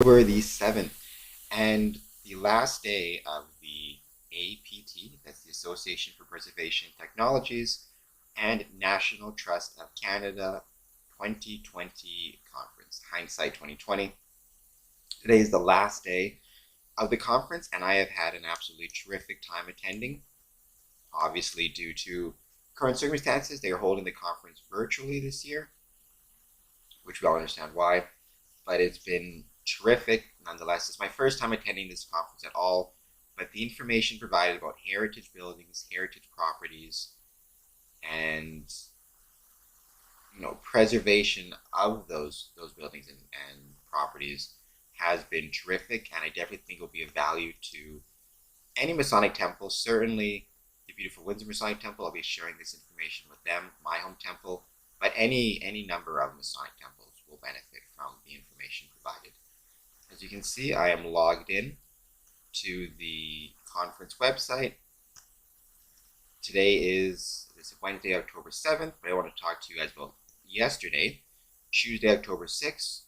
October the 7th, and the last day of the APT, that's the Association for Preservation Technologies, and National Trust of Canada 2020 conference, Hindsight 2020. Today is the last day of the conference, and I have had an absolutely terrific time attending. Obviously, due to current circumstances, they are holding the conference virtually this year, which we all understand why, but it's been terrific nonetheless. It's my first time attending this conference at all, but the information provided about heritage buildings, heritage properties, and preservation of those buildings and properties has been terrific, and I definitely think it will be of value to any Masonic temple. Certainly the beautiful Windsor Masonic Temple, I'll be sharing this information with them, my home temple, but any number of Masonic temples will benefit from the information provided. As you can see, I am logged in to the conference website. Today is Wednesday, October 7th, but I want to talk to you guys about yesterday, Tuesday, October 6th.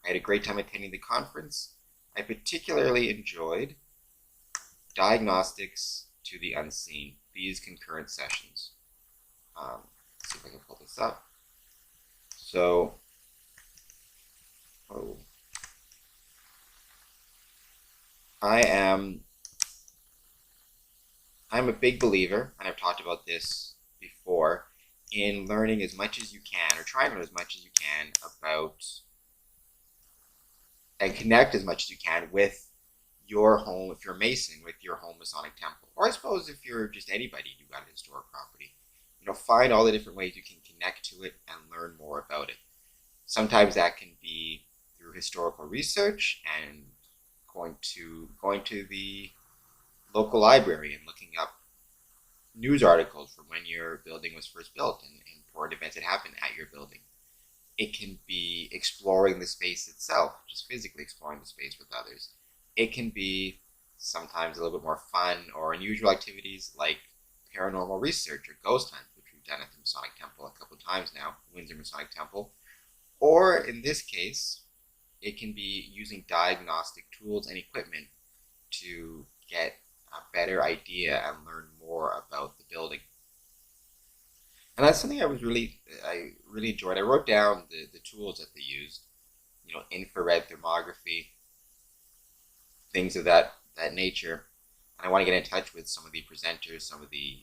I had a great time attending the conference. I particularly enjoyed Diagnostics to the Unseen, these concurrent sessions. Let's see if I can pull this up. So, I'm a big believer, and I've talked about this before, in learning as much as you can, or trying to learn as much as you can about and connect as much as you can with your home, if you're a Mason, with your home Masonic temple. Or I suppose if you're just anybody, you've got a historic property. Find all the different ways you can connect to it and learn more about it. Sometimes that can be through historical research and going to the local library and looking up news articles from when your building was first built and important events that happened at your building. It can be exploring the space itself, just physically exploring the space with others. It can be sometimes a little bit more fun or unusual activities like paranormal research or ghost hunts, which we've done at the Masonic Temple a couple of times now, Windsor Masonic Temple. Or in this case, it can be using diagnostic tools and equipment to get a better idea and learn more about the building. And that's something I really enjoyed. I wrote down the tools that they used, infrared thermography, things of that nature. And I want to get in touch with some of the presenters, some of the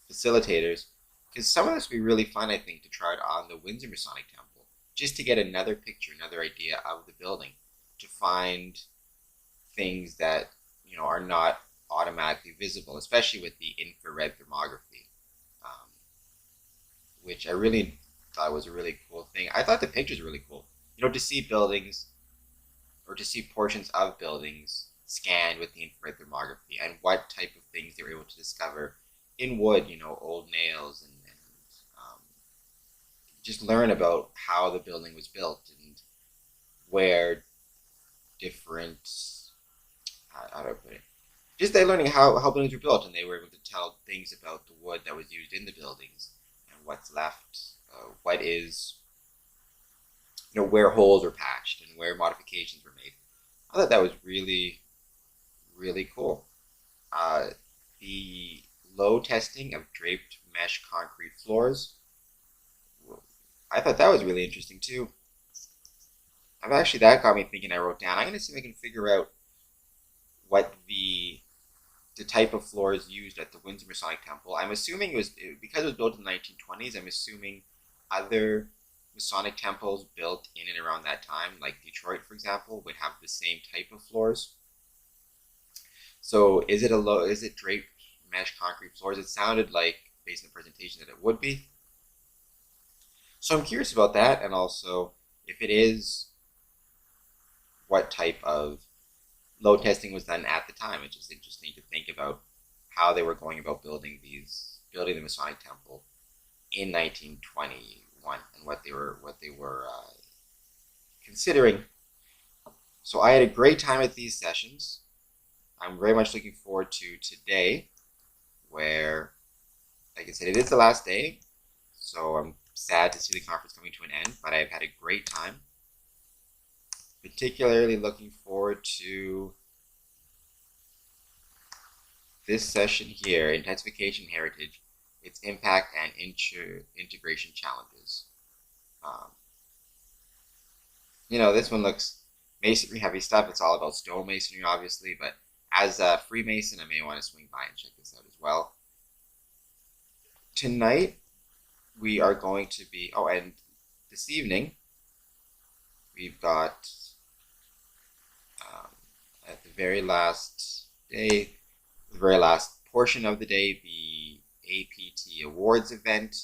facilitators, because some of this would be really fun, I think, to try it on the Windsor Masonic Temple, just to get another picture, another idea of the building, to find things that are not automatically visible, especially with the infrared thermography, which I really thought was a really cool thing. I thought the pictures were really cool. To see buildings or to see portions of buildings scanned with the infrared thermography and what type of things they were able to discover in wood, old nails, and just learn about how the building was built and where different, how do I put it? Just they learning how buildings were built, and they were able to tell things about the wood that was used in the buildings and what's left, what is, where holes were patched and where modifications were made. I thought that was really, really cool. The load testing of draped mesh concrete floors, I thought that was really interesting too. That got me thinking. I wrote down, I'm going to see if I can figure out what the type of floors used at the Windsor Masonic Temple. I'm assuming because it was built in the 1920s, I'm assuming other Masonic temples built in and around that time, like Detroit, for example, would have the same type of floors. So is it draped mesh concrete floors? It sounded like, based on the presentation, that it would be. So I'm curious about that, and also if it is, what type of load testing was done at the time. It's just interesting to think about how they were going about building the Masonic Temple in 1921 and what they were considering. So I had a great time at these sessions. I'm very much looking forward to today, where, like I said, it is the last day, so I'm sad to see the conference coming to an end, but I've had a great time. Particularly looking forward to this session here, Intensification Heritage, its impact and integration challenges. Um, this one looks masonry heavy stuff. It's all about stonemasonry, obviously, but as a Freemason, I may want to swing by and check this out as well. Tonight, we are going to be, and this evening, we've got, at the very last day, the very last portion of the day, the APT Awards event.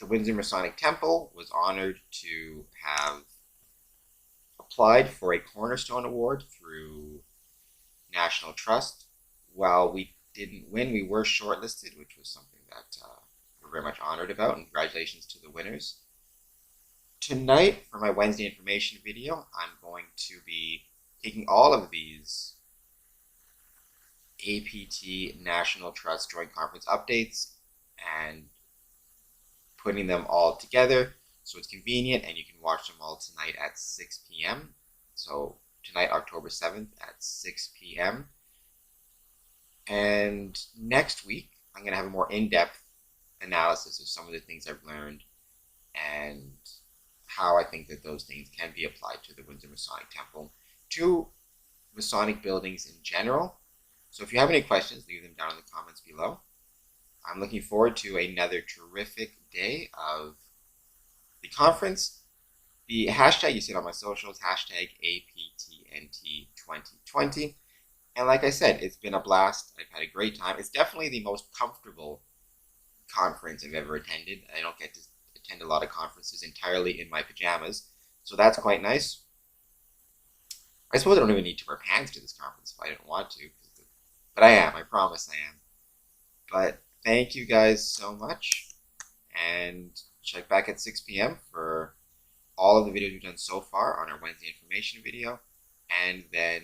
The Windsor Masonic Temple was honored to have applied for a Cornerstone Award through National Trust. While we didn't win, we were shortlisted, which was something that we're very much honored about, and congratulations to the winners. Tonight, for my Wednesday information video, I'm going to be taking all of these APT National Trust Joint Conference updates and putting them all together so it's convenient, and you can watch them all tonight at 6 p.m. So tonight, October 7th at 6 p.m. And next week, I'm going to have a more in-depth analysis of some of the things I've learned and how I think that those things can be applied to the Windsor Masonic Temple, to Masonic buildings in general. So if you have any questions, leave them down in the comments below. I'm looking forward to another terrific day of the conference. The hashtag you see on my socials, hashtag APTNT2020. And like I said, it's been a blast. I've had a great time. It's definitely the most comfortable conference I've ever attended. I don't get to attend a lot of conferences entirely in my pajamas, so that's quite nice. I suppose I don't even need to wear pants to this conference if I didn't want to, but I am. I promise I am. But thank you guys so much, and check back at 6 p.m. for all of the videos we've done so far on our Wednesday information video, and then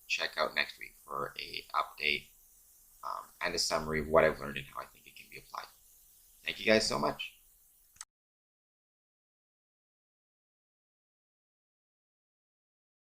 check out next week for a update and a summary of what I've learned and how I think it can be applied. Thank you guys so much.